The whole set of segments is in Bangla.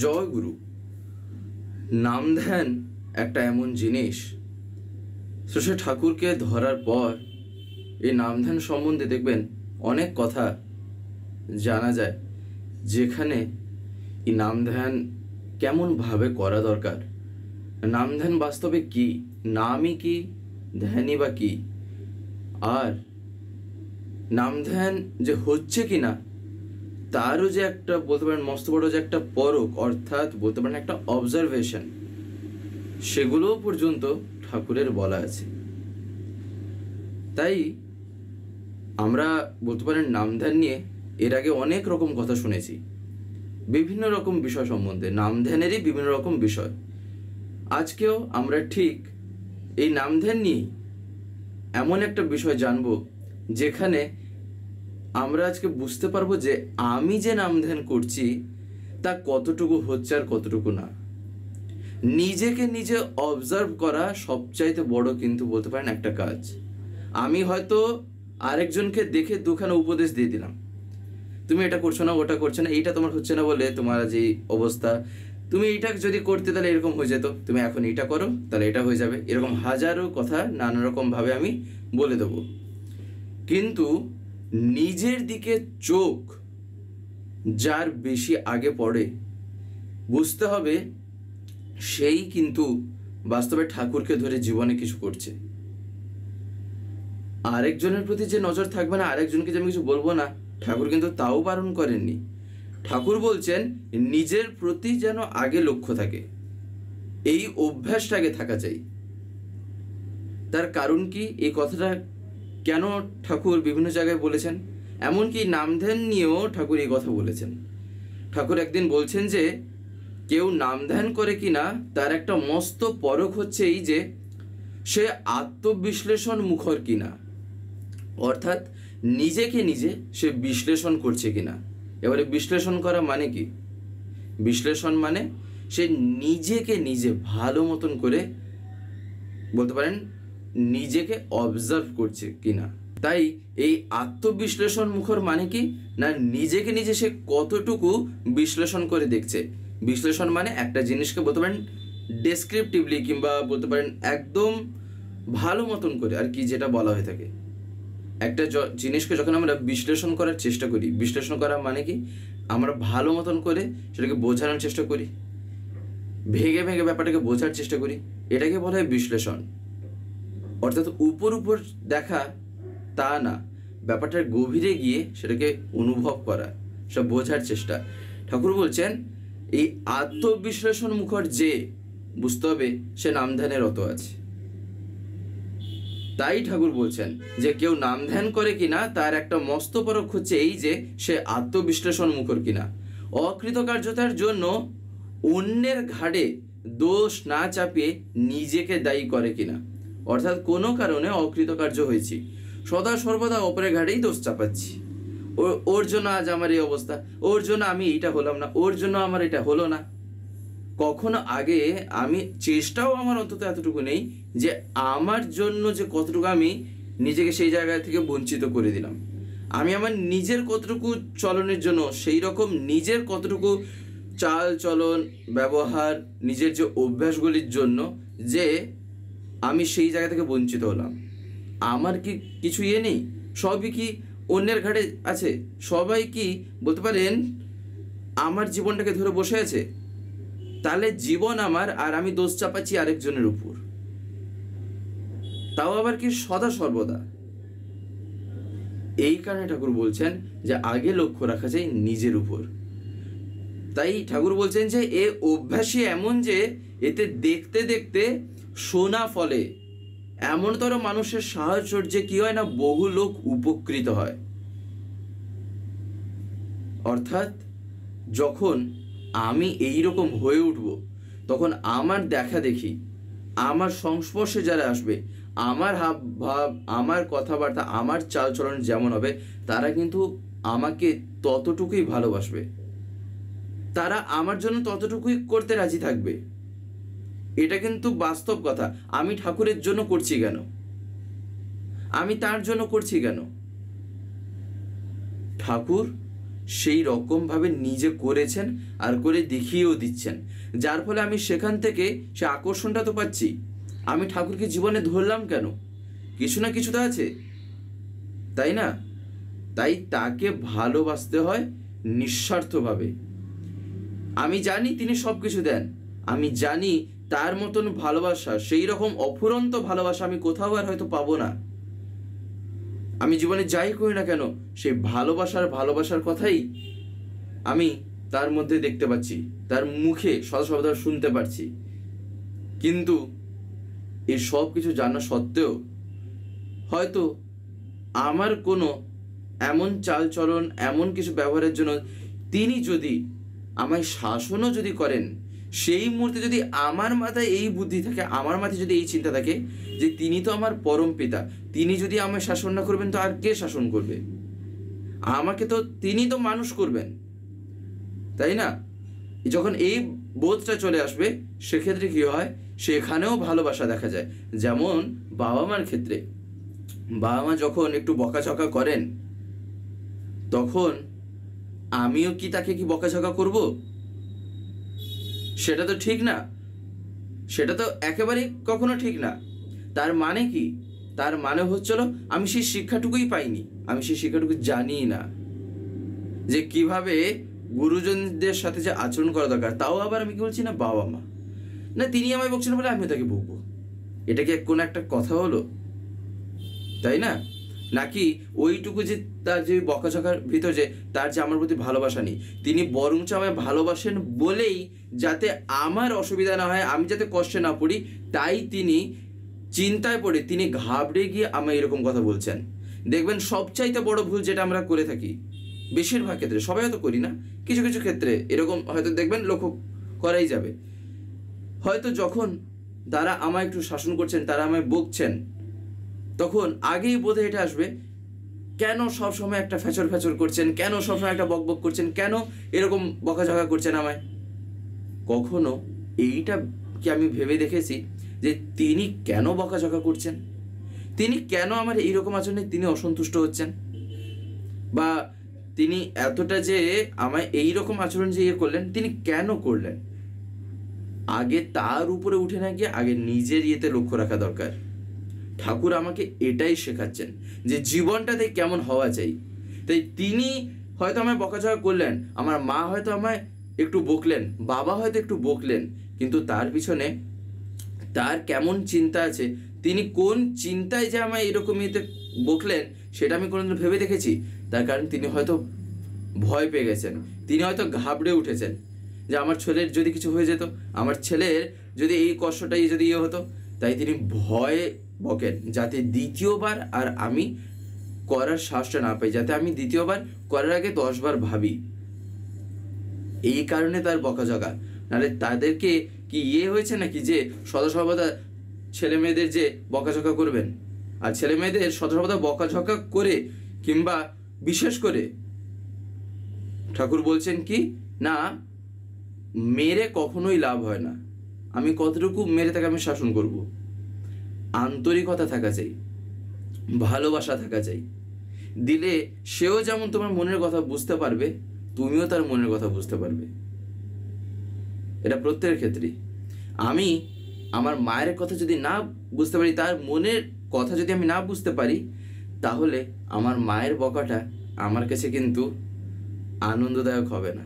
জয় গুরু। নাম ধ্যান একটা এমন জিনিস, সে ঠাকুরকে ধরার পর এই নাম ধ্যান সম্বন্ধে দেখবেন অনেক কথা জানা যায়, যেখানে এই নাম ধ্যান কেমনভাবে করা দরকার, নাম ধ্যান বাস্তবে কি, নামই কি, ধ্যানই বা কি, আর নাম ধ্যান যে হচ্ছে কি না তারও যে একটা বলতে পারেন মস্ত বড় যে একটা পরখ, অর্থাৎ বলতে পারেন একটা অবজারভেশন, সেগুলোও পর্যন্ত ঠাকুরের বলা আছে। তাই আমরা বলতে পারেন নাম ধ্যান নিয়ে এর আগে অনেক রকম কথা শুনেছি, বিভিন্ন রকম বিষয় সম্বন্ধে, নাম ধ্যানেরই বিভিন্ন রকম বিষয়। আজকেও আমরা ঠিক এই নাম ধ্যান নিয়ে এমন একটা বিষয় জানব, যেখানে আমরা আজকে বুঝতে পারবো যে আমি যে নাম ধ্যান করছি তা কতটুকু হচ্ছে আর কতটুকু না। নিজেকে নিজে অবজার্ভ করা সবচাইতে বড় কিন্তু বলতে পারেন একটা কাজ। আমি হয়তো আরেকজনকে দেখে দুখানা উপদেশ দিয়ে দিলাম, তুমি এটা করছো না, ওটা করছো না, এইটা তোমার হচ্ছে না বলে তোমার যে অবস্থা, তুমি এইটা যদি করতে তাহলে এরকম হয়ে যেত, তুমি এখন এইটা করো তাহলে এটা হয়ে যাবে, এরকম হাজারো কথা নানা রকমভাবে আমি বলে দেবো। কিন্তু নিজের দিকে চোখ যার বেশি আগে পড়ে, বুঝতে হবে সেই কিন্তু বাস্তবে ঠাকুরকে ধরে জীবনে কিছু করছে। আরেকজনের প্রতি যে নজর থাকবে না, আরেকজনকে যে আমি কিছু বলবো না, ঠাকুর কিন্তু তাও বারণ করেননি। ঠাকুর বলছেন নিজের প্রতি যেন আগে লক্ষ্য থাকে, এই অভ্যাসটাকে থাকা চাই। তার কারণ কি, এই কথাটা কেন ঠাকুর বিভিন্ন জায়গায় বলেছেন, এমনকি নাম ধ্যান নিয়েও ঠাকুর এই কথা বলেছেন। ঠাকুর একদিন বলছেন যে কেউ নাম ধ্যান করে কিনা তার একটা মস্ত পরখ হচ্ছে এই যে সে আত্মবিশ্লেষণ মুখর কিনা, অর্থাৎ নিজেকে নিজে সে বিশ্লেষণ করছে কিনা। এবারে বিশ্লেষণ করা মানে কি? বিশ্লেষণ মানে সে নিজেকে নিজে ভালো মতন করে বলতে পারেন নিজেকে অবজার্ভ করছে কিনা। তাই এই আত্মবিশ্লেষণ মুখর মানে কি না, নিজেকে নিজে সে কতটুকু বিশ্লেষণ করে দেখছে। বিশ্লেষণ মানে একটা জিনিসকে বলতে পারেন ডেসক্রিপটিভলি কিংবা বলতে পারেন একদম ভালো মতন করে আর কি, যেটা বলা হয়ে থাকে। একটা জিনিসকে যখন আমরা বিশ্লেষণ করার চেষ্টা করি, বিশ্লেষণ করা মানে কি, আমরা ভালো মতন করে সেটাকে বোঝানোর চেষ্টা করি, ভেঙে ভেঙে ব্যাপারটাকে বোঝার চেষ্টা করি, এটাকে বলা হয় বিশ্লেষণ। অর্থাৎ উপর উপর দেখা তা না, ব্যাপারটার গভীরে গিয়ে সেটাকে অনুভব করা, সব বোঝার চেষ্টা। ঠাকুর বলছেন এই আত্মবিশ্লেষণ মুখর যে বুঝতে হবে সে নাম ধ্যানে রত আছে। তাই ঠাকুর বলছেন যে কেউ নাম ধ্যান করে কিনা তার একটা মস্ত পরখ হচ্ছে এই যে সে আত্মবিশ্লেষণ মুখর কিনা। অকৃতকার্যতার জন্য অন্যের ঘাড়ে দোষ না চাপিয়ে নিজেকে দায়ী করে কিনা, অর্থাৎ কোনো কারণে অকৃতকার্য হয়েছি, সদা সর্বদা অপরের ঘাড়েই দোষ চাপাচ্ছি। ওর জন্য আজ আমার এই অবস্থা, ওর জন্য আমি এইটা হলাম না, ওর জন্য আমার এটা হলো না। কখনো আগে আমি চেষ্টাও আমার অন্তত এতটুকু নেই যে আমার জন্য যে কতটুকু আমি নিজেকে সেই জায়গা থেকে বঞ্চিত করে দিলাম, আমি আমার নিজের কতটুকু চলনের জন্য সেই রকম নিজের কতটুকু চাল চলন ব্যবহার, নিজের যে অভ্যাসগুলির জন্য যে আমি সেই জায়গা থেকে বঞ্চিত হলাম। আমার কি কিছু নেই? সবই কি অন্যের ঘাড়ে আছে? সবাই কি বলতে পারেন আমার জীবনটাকে ধরে বসে আছে? তাহলে জীবন আমার, আর আমি দোষ চাপাচ্ছি আরেকজনের উপর, তাও আবার কি সদা সর্বদা। এই কারণে ঠাকুর বলছেন যে আগে লক্ষ্য রাখা যায় নিজের উপর। তাই ঠাকুর বলছেন যে এ অভ্যাসই এমন যে এতে দেখতে দেখতে শোনা ফলে এমনতর মানুষের সাহচর্যে কি হয় না, বহু লোক উপকৃত হয়। অর্থাৎ যখন আমি এই রকম হয়ে উঠব, তখন আমার দেখা দেখি, আমার সংস্পর্শে যারা আসবে, আমার হাব ভাব, আমার কথাবার্তা, আমার চালচলন যেমন হবে, তারা কিন্তু আমাকে ততটুকুই ভালোবাসবে, তারা আমার জন্য ততটুকুই করতে রাজি থাকবে। এটা কিন্তু বাস্তব কথা। আমি ঠাকুরের জন্য করছি কেন, আমি তার জন্য করছি কেন? ঠাকুর সেই রকমভাবে নিজে করেছেন আর করে দেখিয়েও দিচ্ছেন, যার ফলে আমি সেখান থেকে সে আকর্ষণটা তো পাচ্ছি। আমি ঠাকুরকে জীবনে ধরলাম কেন? কিছু না কিছু তো আছে, তাই না? তাই তাকে ভালোবাসতে হয় নিঃস্বার্থভাবে। আমি জানি তিনি সব কিছু দেন, আমি জানি তার মতন ভালোবাসা, সেই রকম অফুরন্ত ভালোবাসা আমি কোথাও আর হয়তো পাবো না। আমি জীবনে যাই করি না কেন, সেই ভালোবাসার কথাই আমি তার মধ্যে দেখতে পাচ্ছি, তার মুখে সদা সর্বদা শুনতে পারছি। কিন্তু এই সব কিছু জানা সত্ত্বেও হয়তো আমার কোনো এমন চালচলন, এমন কিছু ব্যবহারের জন্য তিনি যদি আমায় শাসনও যদি করেন, সেই মুহূর্তে যদি আমার মাথায় এই বুদ্ধি থাকে, আমার মাথায় যদি এই চিন্তা থাকে যে তিনি তো আমার পরম পিতা, তিনি যদি আমায় শাসন না করবেন তো আর কে শাসন করবে? আমাকে তো তিনি তো মানুষ করবেন, তাই না? যখন এই বোধটা চলে আসবে, সেক্ষেত্রে কি হয়, সেখানেও ভালোবাসা দেখা যায়। যেমন বাবা মার ক্ষেত্রে, বাবা মা যখন একটু বকাঝকা করেন, তখন আমিও কি তাকে কি বকাঝকা করব? সেটা তো ঠিক না, সেটা তো একেবারেই কখনো ঠিক না। তার মানে কি? তার মানে হচ্ছিল আমি সেই শিক্ষাটুকুই পাইনি, আমি সেই শিক্ষাটুকু জানি না যে কিভাবে গুরুজনদের সাথে যে আচরণ করা দরকার। তাও আবার আমি কি বলছি না, বাবা মা না, তিনি আমায় বকছেন বলে আমিও তাকে বকবো। এটা কি কোনো একটা কথা হলো? তাই না? নাকি ওইটুকু যে তার যে বকাঝকার ভিতর যে তার যে আমার প্রতি ভালোবাসা নেই, তিনি বরঞ্চ আমায় ভালোবাসেন বলেই যাতে আমার অসুবিধা না হয়, আমি যাতে কষ্টে না পড়ি, তাই তিনি চিন্তায় পড়ে তিনি ঘাবড়ে গিয়ে আমায় এরকম কথা বলছেন। দেখবেন সবচাইতে বড় ভুল যেটা আমরা করে থাকি, বেশিরভাগ ক্ষেত্রে, সবাই হয়তো করি না, কিছু কিছু ক্ষেত্রে এরকম হয়তো দেখবেন লক্ষ্য করাই যাবে। হয়তো যখন তারা আমায় একটু শাসন করছেন, তারা আমায় বকছেন, তখন আগেই বোধে এটা আসবে, কেন সবসময় একটা ফ্যাচর ফ্যাচর করছেন, কেন সবসময় একটা বকবক করছেন, কেন এরকম বকাঝকা করছেন আমায়? কখনো এইটা কি আমি ভেবে দেখেছি যে তিনি কেন বকাঝকা করছেন? তিনি কেন আমার এইরকম আচরণে তিনি অসন্তুষ্ট হচ্ছেন? বা তিনি এতটা যে আমায় এইরকম আচরণ যে করলেন, তিনি কেন করলেন? আগে তার উপরে উঠে না গিয়ে আগে নিজের ইয়েতে লক্ষ্য রাখা দরকার। ঠাকুর আমাকে এটাই শেখাচ্ছেন যে জীবনটাতে কেমন হওয়া চাই। তাই তিনি হয়তো আমায় বকাঝকা করলেন, আমার মা হয়তো আমায় একটু বকলেন, বাবা হয়তো একটু বকলেন, কিন্তু তার পিছনে তার কেমন চিন্তা আছে, তিনি কোন চিন্তায় যে আমায় এরকম ইয়েতে বকলেন, সেটা আমি কোনোদিন ভেবে দেখেছি? তার কারণ তিনি হয়তো ভয় পেয়ে গেছেন, তিনি হয়তো ঘাবড়ে উঠেছেন যে আমার ছেলের যদি কিছু হয়ে যেত, আমার ছেলের যদি এই কষ্টটাই যদি ইয়ে হতো, তাই তিনি ভয়ে বকেন যাতে দ্বিতীয়বার আর আমি করার সাহসটা না পাই, যাতে আমি দ্বিতীয়বার করার আগে 10 বার ভাবি। এই কারণে তার বকাঝকা। নাহলে তাদেরকে কি ইয়ে হয়েছে নাকি যে সদা সর্বদা ছেলে মেয়েদের যে বকাঝকা করবেন? আর ছেলে মেয়েদের সদা সর্বদা বকাঝকা করে, কিংবা বিশেষ করে ঠাকুর বলছেন কি না, মেরে কখনোই লাভ হয় না। আমি কতটুকু মেরে তাকে আমি শাসন করব? আন্তরিকতা থাকা চাই, ভালোবাসা থাকা চাই, দিলে সেও যেমন তোমার মনের কথা বুঝতে পারবে, তুমিও তার মনের কথা বুঝতে পারবে। এটা প্রত্যেকের ক্ষেত্রেই। আমি আমার মায়ের কথা যদি না বুঝতে পারি, তার মনের কথা যদি আমি না বুঝতে পারি, তাহলে আমার মায়ের বকাটা আমার কাছে কিন্তু আনন্দদায়ক হবে না।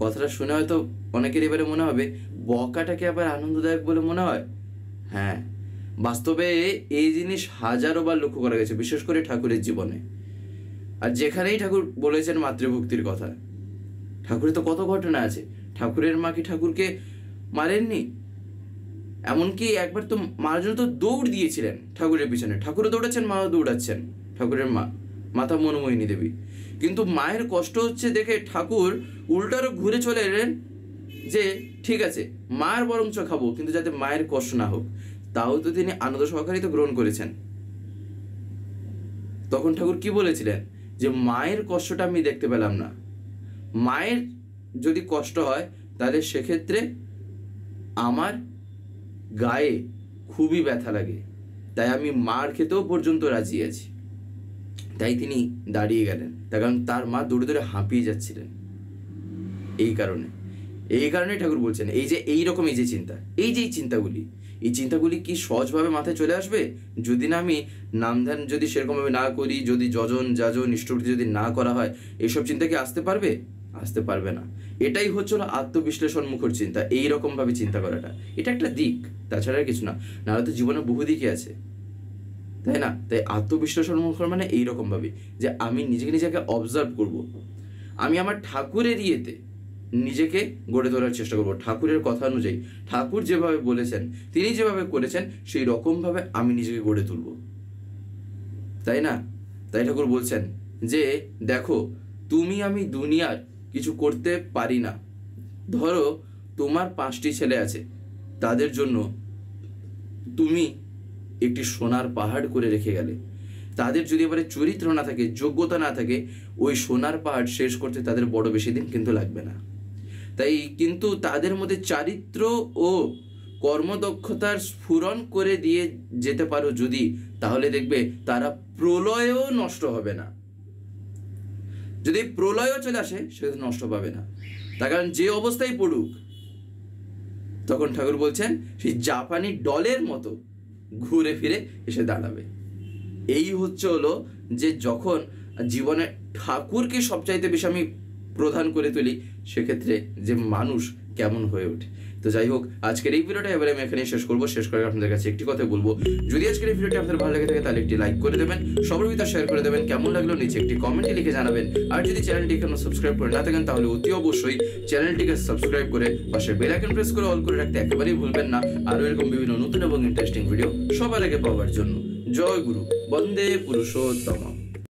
কথাটা শুনে হয়তো অনেকের এবারে মনে হবে বকাটাকে আবার আনন্দদায়ক বলে মনে হয়। হ্যাঁ, বাস্তবে এই জিনিস হাজারো বার লক্ষ্য করা গেছে, বিশেষ করে ঠাকুরের জীবনে। আর যেখানেই ঠাকুর বলেছেন মাতৃভক্তির কথা, ঠাকুরের তো কত ঘটনা আছে। ঠাকুরের মা কি ঠাকুরকে মারেননি? এমনকি একবার তো মার জন্য তো দৌড় দিয়েছিলেন ঠাকুরের পিছনে, ঠাকুরও দৌড়াচ্ছেন, মাও দৌড়াচ্ছেন, ঠাকুরের মা মাতা মনমোহিনী দেবী। কিন্তু মায়ের কষ্ট হচ্ছে দেখে ঠাকুর উল্টারও ঘুরে চলে এলেন যে ঠিক আছে, মার বরঞ্চ খাবো, কিন্তু যাতে মায়ের কষ্ট না হোক। তাও তো তিনি আনন্দ সহকারে তো গ্রহণ করেছেন। তখন ঠাকুর কি বলেছিলেন যে মায়ের কষ্টটা আমি দেখতে পেলাম না, মায়ের যদি কষ্ট হয় তাহলে সেক্ষেত্রে আমার গায়ে খুবই ব্যথা লাগে, তাই আমি মার খেতেও পর্যন্ত রাজি আছি। তাই তিনি দাঁড়িয়ে গেলেন, তার কারণ তার মা দৌড়ে দৌড়ে হাঁপিয়ে যাচ্ছিলেন। এই কারণে ঠাকুর বলছেন এই যে এইরকম এই চিন্তাগুলি কি সহজভাবে মাথায় চলে আসবে যদি না আমি নাম ধ্যান যদি সেরকমভাবে না করি, যদি যাজন ইষ্টভৃতি যদি না করা হয়, এইসব চিন্তা কি আসতে পারবে না। এটাই হচ্ছিল আত্মবিশ্লেষণ মুখর চিন্তা, এইরকমভাবে চিন্তা করাটা, এটা একটা দিক, তাছাড়া আর কিছু না। নাহলে তো জীবনে বহু দিকই আছে, তাই না? তাই আত্মবিশ্লেষণ মুখর মানে এইরকমভাবে যে আমি নিজেকে অবজার্ভ করব, আমি আমার ঠাকুরের ইয়েতে নিজেকে গড়ে তোলার চেষ্টা করবো, ঠাকুরের কথা অনুযায়ী, ঠাকুর যেভাবে বলেছেন, তিনি যেভাবে করেছেন সেই রকমভাবে আমি নিজেকে গড়ে তুলব, তাই না? তাই ঠাকুর বলছেন যে দেখো, তুমি আমি দুনিয়ার কিছু করতে পারি না। ধরো তোমার 5টি ছেলে আছে, তাদের জন্য তুমি একটি সোনার পাহাড় করে রেখে গেলে, তাদের যদি এবারে চরিত্র না থাকে, যোগ্যতা না থাকে, ওই সোনার পাহাড় শেষ করতে তাদের বড় বেশি দিন কিন্তু লাগবে না। তাই কিন্তু তাদের মধ্যে চারিত্র ও কর্মদক্ষতার স্ফুরণ করে দিয়ে যেতে পারো যদি, তাহলে দেখবে তারা প্রলয়েও নষ্ট হবে না। যদি প্রলয়ও চলে আসে সেটা নষ্ট পাবে না, তার কারণ যে অবস্থায় পড়ুক, তখন ঠাকুর বলছেন সেই জাপানি ডলের মতো ঘুরে ফিরে এসে দাঁড়াবে। এই হলো যে যখন জীবনে ঠাকুরকে সবচাইতে বেশি আমি প্রধান করে তুলি, সেক্ষেত্রে যে মানুষ কেমন হয়ে ওঠে। তো যাই হোক, আজকের এই ভিডিওটা এবারে আমি এখানে শেষ করার আপনাদের কাছে একটি কথা বলবো, যদি আজকের এই ভিডিওটি আপনাদের ভালো লেগে থাকে তাহলে একটি লাইক করে দেবেন, সবার ভিতরে শেয়ার করে দেবেন, কেমন লাগলো নিচে একটি কমেন্টে লিখে জানাবেন। আর যদি চ্যানেলটি এখনো সাবস্ক্রাইব করে না থাকেন তাহলে অতি অবশ্যই চ্যানেলটিকে সাবস্ক্রাইব করে পাশে বেল আইকন প্রেস করে অল করে রাখতে একেবারেই ভুলবেন না, আরও এরকম বিভিন্ন নতুন এবং ইন্টারেস্টিং ভিডিও সবার আগে পাওয়ার জন্য। জয় গুরু, বন্দে পুরুষোত্তম।